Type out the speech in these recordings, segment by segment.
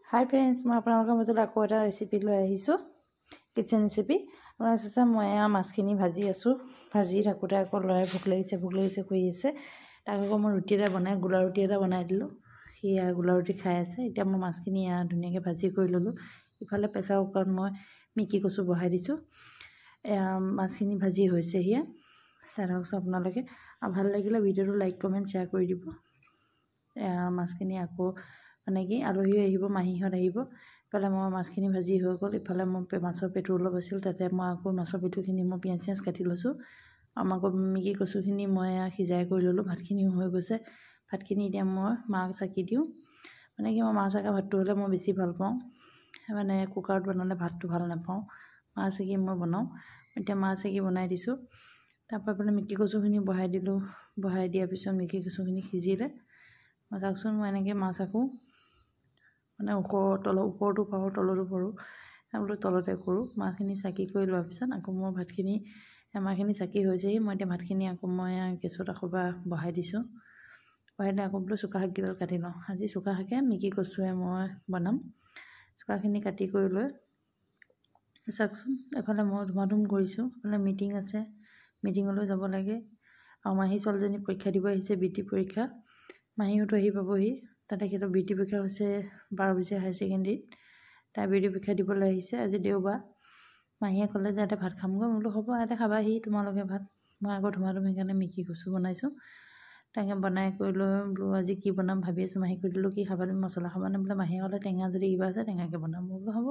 হাই friends, মই আপোনালোকৰ মাজত আকৌ এটা ৰেচিপি লৈ আহিছোঁ, কিটচেন ৰেচিপি। আপোনালোকে চাইছে মই মাছখিনি ভাজি আছোঁ। ভাজি থাকোঁতে আকৌ ল'ৰাই ভোক লাগিছে কৰি আছে। তাক আকৌ মই ৰুটি এটা বনাই গোলা ৰুটি এটা বনাই দিলোঁ। সেয়া গোলা ৰুটি খাই আছে। এতিয়া মই মাছখিনি ধুনীয়াকৈ ভাজি কৰি ল'লোঁ। ইফালে প্ৰেছাৰ কুকাৰত মই মিকি কচু বহাই দিছোঁ। মাছখিনি ভাজি হৈছে সেয়া চাই থাককচোন আপোনালোকে। আৰু ভাল লাগিলে ভিডিঅ'টো লাইক কমেণ্ট শ্বেয়াৰ কৰি দিব। মাছখিনি আকৌ মানে কি আলহী আহিব, মাহীহঁত আহিব। ইফালে মই মাছখিনি ভাজি হৈ গ'ল। ইফালে মোৰ মাছৰ পেটু অলপ আছিল, তাতে মই আকৌ মাছৰ পেটুখিনি মই পিঁয়াজ কাটি লৈছোঁ। আৰু আকৌ মিকি কচুখিনি মই সিজাই কৰি ল'লোঁ। ভাতখিনিও হৈ গৈছে। ভাতখিনি এতিয়া মই মাক চাকি দিওঁ। মানে কি মই মাছ চাকা ভাতটো হ'লে মই বেছি ভাল পাওঁ। মানে কুকাৰত বনালে ভাতটো ভাল নাপাওঁ। মাছ চাকি মই বনাওঁ। এতিয়া মাছ চাকি বনাই দিছোঁ। তাৰপৰা এইফালে মিকি কচুখিনি বহাই দিলোঁ। বহাই দিয়াৰ পিছত মিকি কচুখিনি সিজিলে। মই চাওকচোন মই এনেকৈ মাছ আকৌ মানে ওপৰতো পাৰোঁ, তলতো পাৰোঁ। বোলো তলতে কৰোঁ। মাছখিনি চাকি কৰি লোৱাৰ পিছত আকৌ মই ভাতখিনি মাছখিনি চাকি হৈছেহি। মই এতিয়া ভাতখিনি আকৌ মই গেছত আকৌ বহাই দিছোঁ। বহাই দিলে আকৌ বোলো চুকা শাককেইডাল কাটি লওঁ। আজি চুকা শাকে মিকি কচুৱে মই বনাম। চুকাখিনি কাটি কৰি লৈ চাওকচোন এফালে মই ধুমাধুম কৰিছোঁ। এফালে মিটিং আছে, মিটিঙলৈ যাব লাগে। আৰু মাহী ছোৱালীজনী পৰীক্ষা দিব আহিছে, বৃত্তি পৰীক্ষা। মাহীহঁতো আহি পাবহি। তাতে সিহঁতৰ বৃত্তি পৰীক্ষা হৈছে 12 বছৰীয়া হায়াৰ ছেকেণ্ডেৰীত। তাই বৃত্তি পৰীক্ষা দিবলৈ আহিছে। আজি দেওবাৰ। মাহীয়ে ক'লে যে ইয়াতে ভাত খামগৈ। বোলো হ'ব, ইয়াতে খাবাহি তোমালোকে ভাত। মই আকৌ ধুমাধুম সেইকাৰণে মিকি কচু বনাইছোঁ। তাকে বনাই কৰি লৈ বোলো আজি কি বনাম ভাবি আছোঁ। মাহীক কৈ দিলোঁ কি খাবা তুমি, মছলা খাবানে? বোলে মাহীয়ে ক'লে টেঙা যদি কিবা আছে টেঙাকৈ বনাম। মই বোলো হ'ব।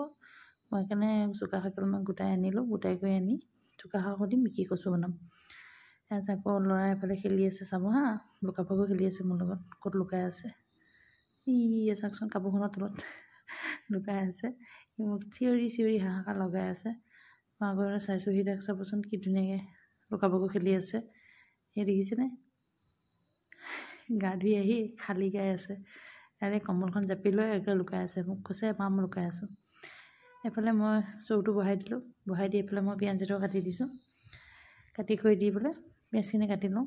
মই সেইকাৰণে চুকা শাকডাল মই গোটাই আনিলোঁ। গোটাই কৰি আনি চুকা শাকৰ সৈতে মিকি কচু বনাম। তাৰপিছত আকৌ ল'ৰাই এফালে খেলি আছে, চাব হা। লুকা ভাকু খেলি আছে মোৰ লগত। ক'ত লুকাই আছে চাওকচোন, কাপোৰখনৰ তলত লুকাই আছে। সি মোক চিঞৰি হাহাকাৰ লগাই আছে। মই আগৰ চাইছোঁহি। তাক চাবচোন কি ধুনীয়াকৈ লুকা ভাকু খেলি আছে। সেই দেখিছেনে? গা ধুই আহি খালী গাই আছে। ইয়াৰে কম্বলখন জাপি লৈ একে লুকাই আছে। মোক কৈছে মা মই লুকাই আছোঁ। এফালে মই চৰুটো বহাই দিলোঁ। বহাই দি এইফালে মই পিঁয়াজ এটা কাটি দিছোঁ। কাটি কৰি দি পেলাই পিঁয়াজখিনি কাটি লওঁ।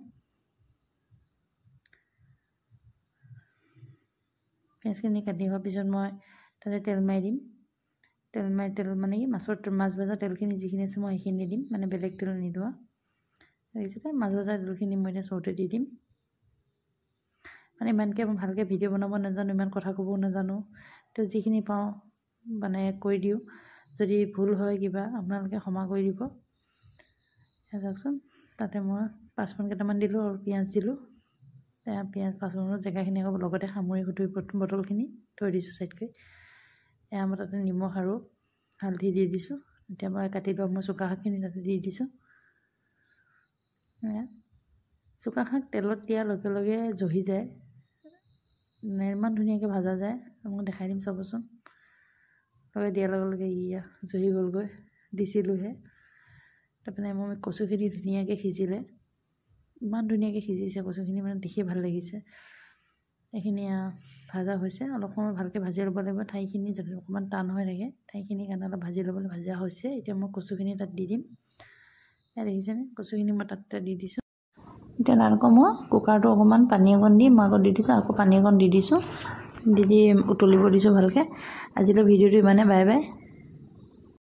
পিঁয়াজখিনি কাটি হোৱাৰ পিছত মই তাতে তেল মাৰি দিম। তেল মানে কি মাছ ভজা তেলখিনি যিখিনি আছে মই সেইখিনি দিম। মানে বেলেগ তেল নিদিওঁ। দেখিছিলে মাছ ভজা তেলখিনি মই এতিয়া চৰুতে দি দিম। মানে ইমানকৈ মই ভালকৈ ভিডিঅ' বনাব নাজানো, ইমান কথা ক'বও নাজানো। তো যিখিনি পাওঁ মানে কৰি দিওঁ। যদি ভুল হয় কিবা আপোনালোকে ক্ষমা কৰি দিব। চাওকচোন তাতে মই পাঁচফোৰণ কেইটামান দিলোঁ আৰু পিঁয়াজ দিলোঁ। পিঁয়াজ পাঁচফোৰণৰ জেগাখিনি আকৌ লগতে সামৰি বটলখিনি থৈ দিছোঁ ছাইডকৈ। মই তাতে নিমখ আৰু হালধি দি দিছোঁ। এতিয়া মই কাটি লোৱা মই চুকা শাকখিনি তাতে দি দিছোঁ। চুকা শাক তেলত দিয়াৰ লগে লগে জহি যায়। ইমান ধুনীয়াকৈ ভাজা যায়। মই দেখাই দিম চাবচোন। লগে দিয়াৰ লগে লগে জহি গ'লগৈ। দিছিলোঁহে। তাৰপৰা মই কচুখিনি ধুনীয়াকৈ সিজিলে। ইমান ধুনীয়াকৈ সিজিছে কচুখিনি, মানে দেখিয়ে ভাল লাগিছে। এইখিনি ভাজা হৈছে। অলপ সময় ভালকৈ ভাজি ল'ব লাগিব। ঠাইখিনি যদি অকণমান টান হৈ থাকে, ঠাইখিনিৰ কাৰণে অলপ ভাজি ল'বলৈ ভাজা হৈছে। এতিয়া মই কচুখিনি তাত দি দিম। দেখিছেনে? কচুখিনি মই তাতে দি দিছোঁ। এতিয়া তাত আকৌ মই কুকাৰটো অকণমান পানী অকণ দি মই আকৌ দি দিছোঁ। আকৌ পানী অকণ দি দিছোঁ। দি উতলিব দিছোঁ ভালকৈ। আজিলৈ ভিডিঅ'টো ইমানে। Bye bye.